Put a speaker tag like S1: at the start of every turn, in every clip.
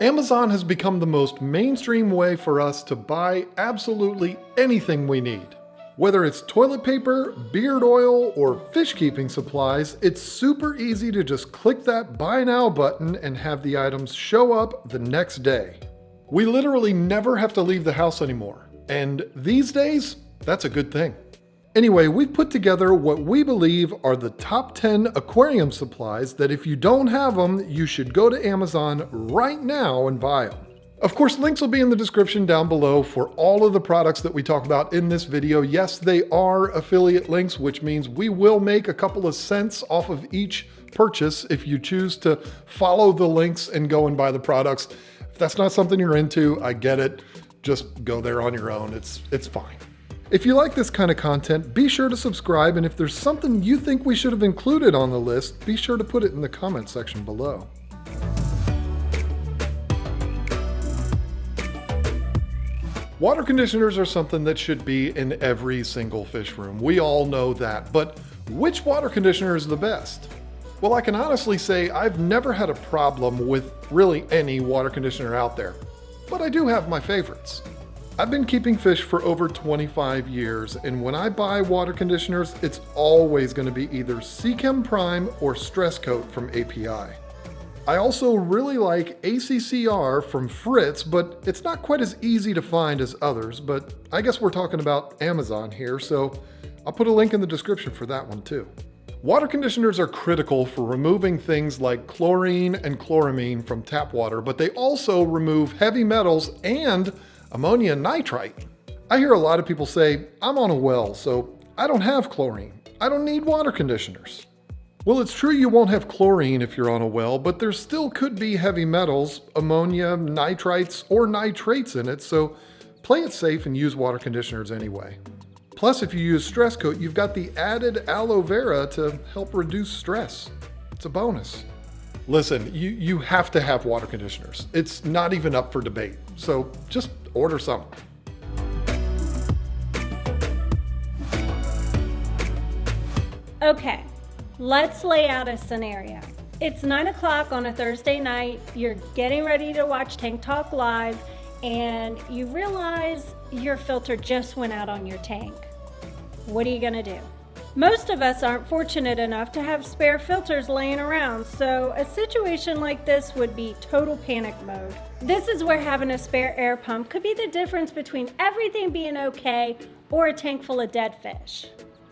S1: Amazon has become the most mainstream way for us to buy absolutely anything we need. Whether it's toilet paper, beard oil, or fish keeping supplies, it's super easy to just click that Buy Now button and have the items show up the next day. We literally never have to leave the house anymore. And these days, that's a good thing. Anyway, we've put together what we believe are the top 10 aquarium supplies that if you don't have them, you should go to Amazon right now and buy them. Of course, links will be in the description down below for all of the products that we talk about in this video. Yes, they are affiliate links, which means we will make a couple of cents off of each purchase if you choose to follow the links and go and buy the products. If that's not something you're into, I get it. Just go there on your own. It's fine. If you like this kind of content, be sure to subscribe, and if there's something you think we should have included on the list, be sure to put it in the comment section below. Water conditioners are something that should be in every single fish room. We all know that, but which water conditioner is the best? Well, I can honestly say I've never had a problem with really any water conditioner out there, but I do have my favorites. I've been keeping fish for over 25 years, and when I buy water conditioners, it's always going to be either Seachem Prime or Stress Coat from API. I also really like ACCR from Fritz, but it's not quite as easy to find as others, but I guess we're talking about Amazon here, so I'll put a link in the description for that one too. Water conditioners are critical for removing things like chlorine and chloramine from tap water, but they also remove heavy metals and ammonia nitrite. I hear a lot of people say, I'm on a well, so I don't have chlorine. I don't need water conditioners. Well, it's true you won't have chlorine if you're on a well, but there still could be heavy metals, ammonia, nitrites, or nitrates in it, so play it safe and use water conditioners anyway. Plus, if you use Stress Coat, you've got the added aloe vera to help reduce stress. It's a bonus. Listen, you have to have water conditioners. It's not even up for debate, so just order some.
S2: Okay, let's lay out a scenario. It's 9 o'clock on a Thursday night, you're getting ready to watch Tank Talk Live, and you realize your filter just went out on your tank. What are you gonna do? Most of us aren't fortunate enough to have spare filters laying around, so a situation like this would be total panic mode. This is where having a spare air pump could be the difference between everything being okay or a tank full of dead fish.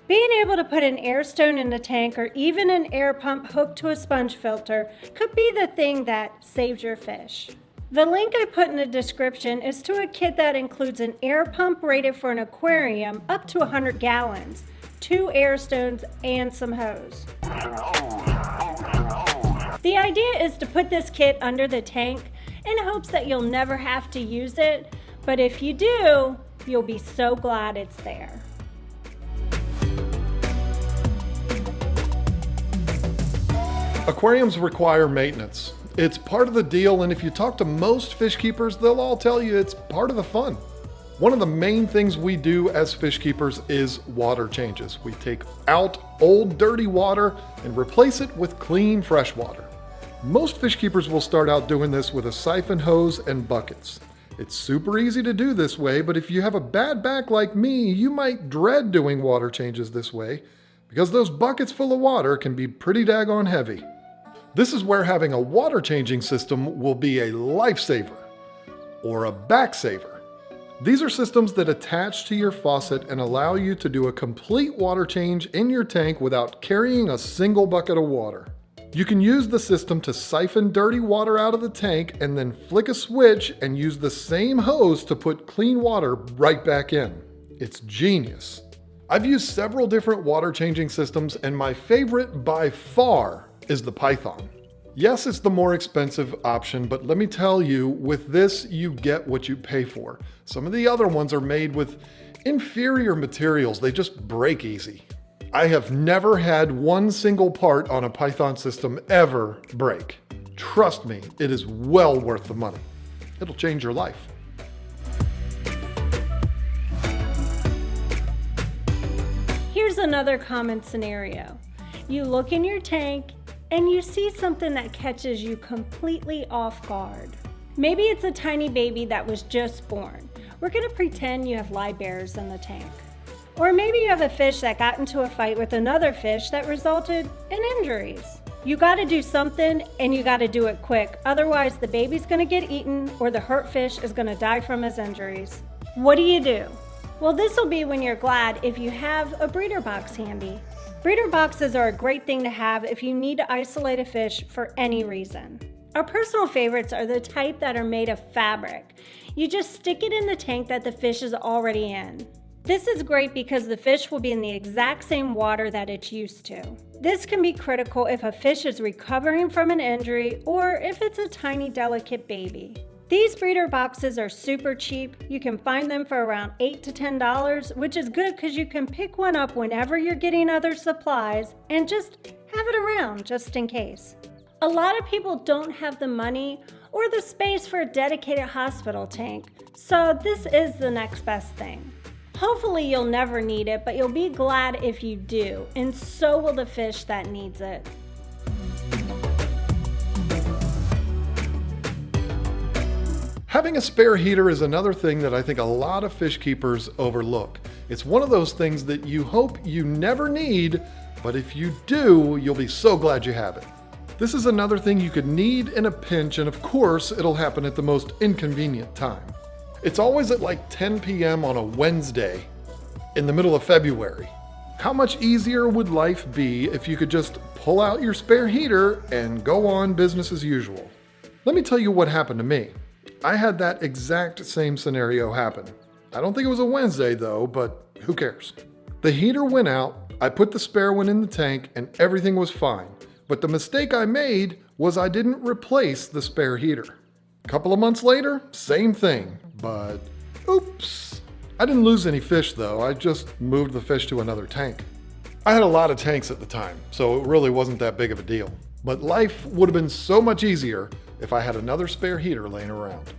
S2: Being able to put an air stone in a tank or even an air pump hooked to a sponge filter could be the thing that saves your fish. The link I put in the description is to a kit that includes an air pump rated for an aquarium up to 100 gallons. 2 air stones, and some hose. The idea is to put this kit under the tank in hopes that you'll never have to use it, but if you do, you'll be so glad it's there.
S1: Aquariums require maintenance. It's part of the deal, and if you talk to most fish keepers, they'll all tell you it's part of the fun. One of the main things we do as fish keepers is water changes. We take out old dirty water and replace it with clean fresh water. Most fish keepers will start out doing this with a siphon hose and buckets. It's super easy to do this way, but if you have a bad back like me, you might dread doing water changes this way because those buckets full of water can be pretty daggone heavy. This is where having a water changing system will be a lifesaver or a back saver. These are systems that attach to your faucet and allow you to do a complete water change in your tank without carrying a single bucket of water. You can use the system to siphon dirty water out of the tank and then flick a switch and use the same hose to put clean water right back in. It's genius. I've used several different water changing systems, and my favorite by far is the Python. Yes, it's the more expensive option, but let me tell you, with this, you get what you pay for. Some of the other ones are made with inferior materials. They just break easy. I have never had one single part on a Python system ever break. Trust me, it is well worth the money. It'll change your life.
S2: Here's another common scenario. You look in your tank and you see something that catches you completely off guard. Maybe it's a tiny baby that was just born. We're gonna pretend you have live bears in the tank. Or maybe you have a fish that got into a fight with another fish that resulted in injuries. You gotta do something, and you gotta do it quick. Otherwise, the baby's gonna get eaten or the hurt fish is gonna die from his injuries. What do you do? Well, this will be when you're glad if you have a breeder box handy. Breeder boxes are a great thing to have if you need to isolate a fish for any reason. Our personal favorites are the type that are made of fabric. You just stick it in the tank that the fish is already in. This is great because the fish will be in the exact same water that it's used to. This can be critical if a fish is recovering from an injury or if it's a tiny, delicate baby. These breeder boxes are super cheap. You can find them for around $8 to $10, which is good because you can pick one up whenever you're getting other supplies and just have it around just in case. A lot of people don't have the money or the space for a dedicated hospital tank, so this is the next best thing. Hopefully you'll never need it, but you'll be glad if you do, and so will the fish that needs it.
S1: Having a spare heater is another thing that I think a lot of fish keepers overlook. It's one of those things that you hope you never need, but if you do, you'll be so glad you have it. This is another thing you could need in a pinch, and of course, it'll happen at the most inconvenient time. It's always at like 10 p.m. on a Wednesday in the middle of February. How much easier would life be if you could just pull out your spare heater and go on business as usual? Let me tell you what happened to me. I had that exact same scenario happen. I don't think it was a Wednesday though, but who cares? The heater went out, I put the spare one in the tank, and everything was fine. But the mistake I made was I didn't replace the spare heater. A couple of months later, same thing, but oops. I didn't lose any fish though, I just moved the fish to another tank. I had a lot of tanks at the time, so it really wasn't that big of a deal. But life would have been so much easier if I had another spare heater laying around.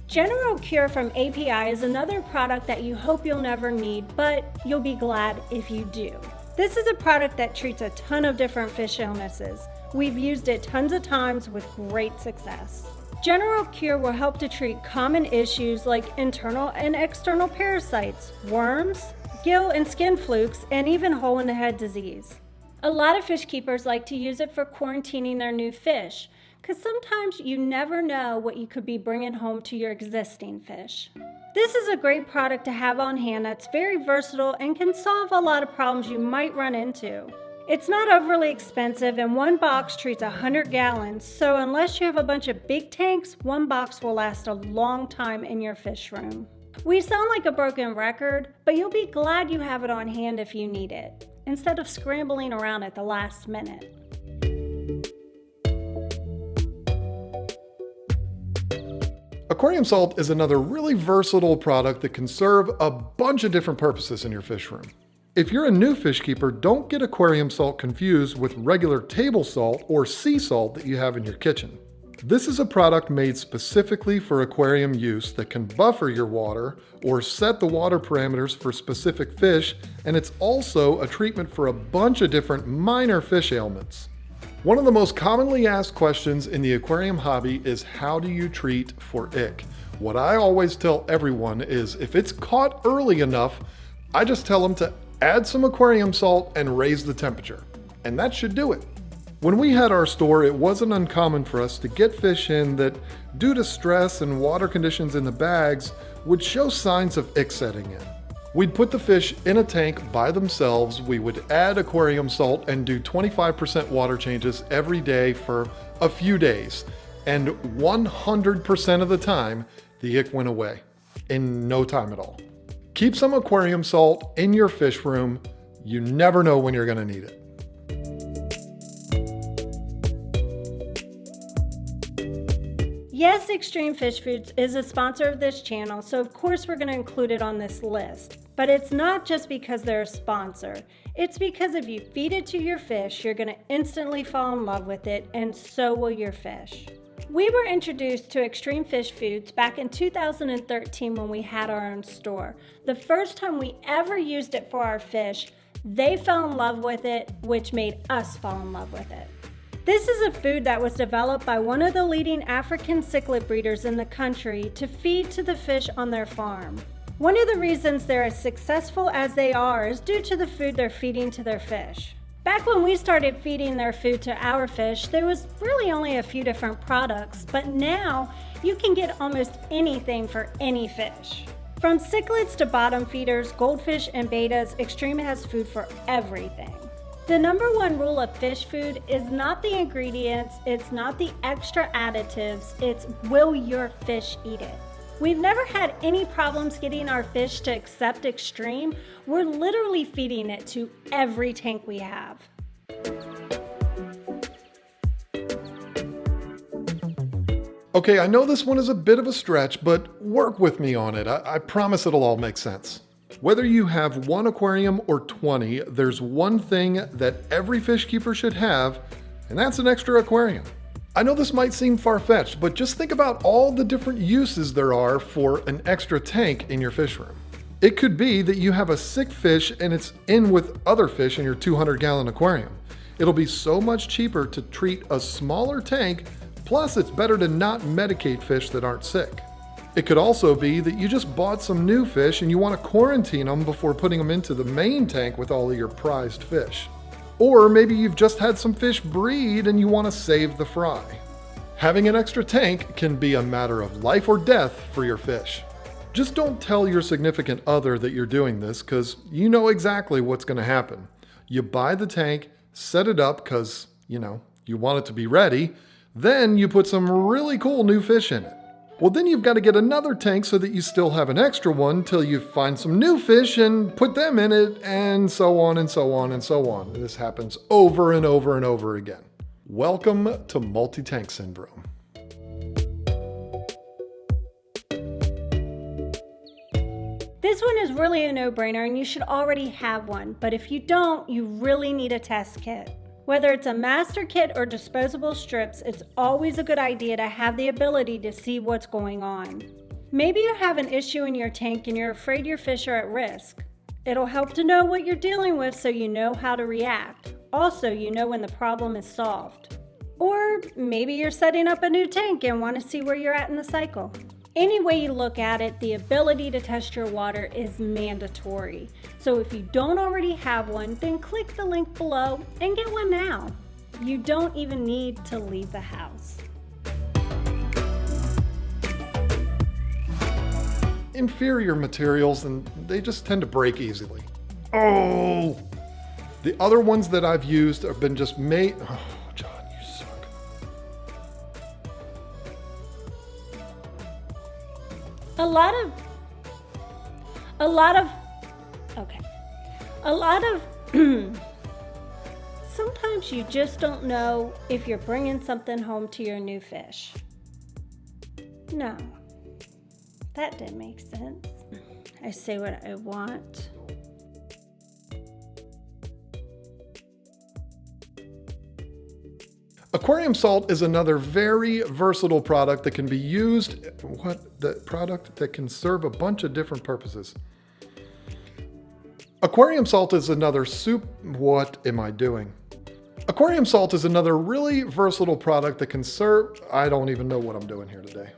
S2: General Cure from API is another product that you hope you'll never need, but you'll be glad if you do. This is a product that treats a ton of different fish illnesses. We've used it tons of times with great success. General Cure will help to treat common issues like internal and external parasites, worms, gill and skin flukes, and even hole in the head disease. A lot of fish keepers like to use it for quarantining their new fish, because sometimes you never know what you could be bringing home to your existing fish. This is a great product to have on hand that's very versatile and can solve a lot of problems you might run into. It's not overly expensive, and one box treats 100 gallons, so unless you have a bunch of big tanks, one box will last a long time in your fish room. We sound like a broken record, but you'll be glad you have it on hand if you need it, instead of scrambling around at the last minute.
S1: Aquarium salt is another really versatile product that can serve a bunch of different purposes in your fish room. If you're a new fish keeper, don't get aquarium salt confused with regular table salt or sea salt that you have in your kitchen. This is a product made specifically for aquarium use that can buffer your water or set the water parameters for specific fish, and it's also a treatment for a bunch of different minor fish ailments. One of the most commonly asked questions in the aquarium hobby is, how do you treat for ick? What I always tell everyone is, if it's caught early enough, I just tell them to add some aquarium salt and raise the temperature, and that should do it. When we had our store, it wasn't uncommon for us to get fish in that, due to stress and water conditions in the bags, would show signs of ick setting in. We'd put the fish in a tank by themselves, we would add aquarium salt and do 25% water changes every day for a few days, and 100% of the time, the ick went away in no time at all. Keep some aquarium salt in your fish room. You never know when you're going to need it.
S2: Yes, Extreme Fish Foods is a sponsor of this channel, so of course we're going to include it on this list. But it's not just because they're a sponsor. It's because if you feed it to your fish, you're going to instantly fall in love with it, and so will your fish. We were introduced to Extreme Fish Foods back in 2013 when we had our own store. The first time we ever used it for our fish, They fell in love with it, which made us fall in love with it. This is a food that was developed by one of the leading African cichlid breeders in the country to feed to the fish on their farm. One of the reasons they're as successful as they are is due to the food they're feeding to their fish. Back when we started feeding their food to our fish, there was really only a few different products, but now you can get almost anything for any fish. From cichlids to bottom feeders, goldfish, and betas, Extreme has food for everything. The number one rule of fish food is not the ingredients, it's not the extra additives, it's will your fish eat it? We've never had any problems getting our fish to accept Extreme. We're literally feeding it to every tank we have.
S1: Okay, I know this one is a bit of a stretch, but work with me on it. I promise it'll all make sense. Whether you have one aquarium or 20, there's one thing that every fish keeper should have, and that's an extra aquarium. I know this might seem far-fetched, but just think about all the different uses there are for an extra tank in your fish room. It could be that you have a sick fish and it's in with other fish in your 200-gallon aquarium. It'll be so much cheaper to treat a smaller tank, plus it's better to not medicate fish that aren't sick. It could also be that you just bought some new fish and you want to quarantine them before putting them into the main tank with all of your prized fish. Or maybe you've just had some fish breed and you want to save the fry. Having an extra tank can be a matter of life or death for your fish. Just don't tell your significant other that you're doing this, because you know exactly what's going to happen. You buy the tank, set it up because, you want it to be ready, then you put some really cool new fish in it. Well, then you've got to get another tank so that you still have an extra one till you find some new fish and put them in it, and so on and so on and so on. This happens over and over and over again. Welcome to multi-tank syndrome.
S2: This one is really a no-brainer and you should already have one, but if you don't, you really need a test kit. Whether it's a master kit or disposable strips, it's always a good idea to have the ability to see what's going on. Maybe you have an issue in your tank and you're afraid your fish are at risk. It'll help to know what you're dealing with so you know how to react. Also, you know when the problem is solved. Or maybe you're setting up a new tank and want to see where you're at in the cycle. Any way you look at it, the ability to test your water is mandatory. So if you don't already have one, then click the link below and get one now. You don't even need to leave the house.
S1: Inferior materials, and they just tend to break easily. Oh! The other ones that I've used have been just made... Oh, John, you suck.
S2: A lot of sometimes you just don't know if you're bringing something home to your new fish. No, that didn't make sense. I say what I want.
S1: Aquarium salt is another very versatile product that can be used, that can serve a bunch of different purposes. Aquarium salt is another Aquarium salt is another really versatile product that can serve, I don't even know what I'm doing here today.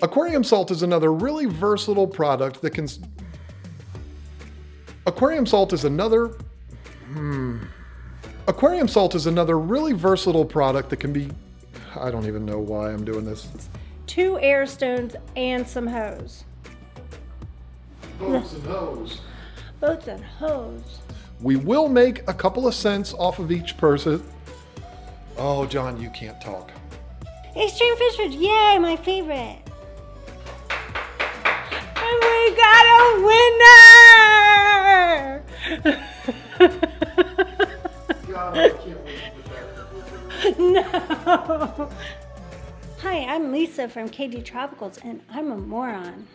S1: Aquarium salt is another really versatile product that can, Aquarium salt is another really versatile product that can be, I don't even know why I'm doing this.
S2: 2 air stones and some hose.
S1: Boats and hose.
S2: Boats and hose.
S1: We will make a couple of cents off of each person. Oh, John, you can't talk.
S2: Extreme Fish Food, yay, my favorite. And we got a winner!
S1: God, I can't wait to put that.
S2: No. Hi, I'm Lisa from KGTropicals, and I'm a moron.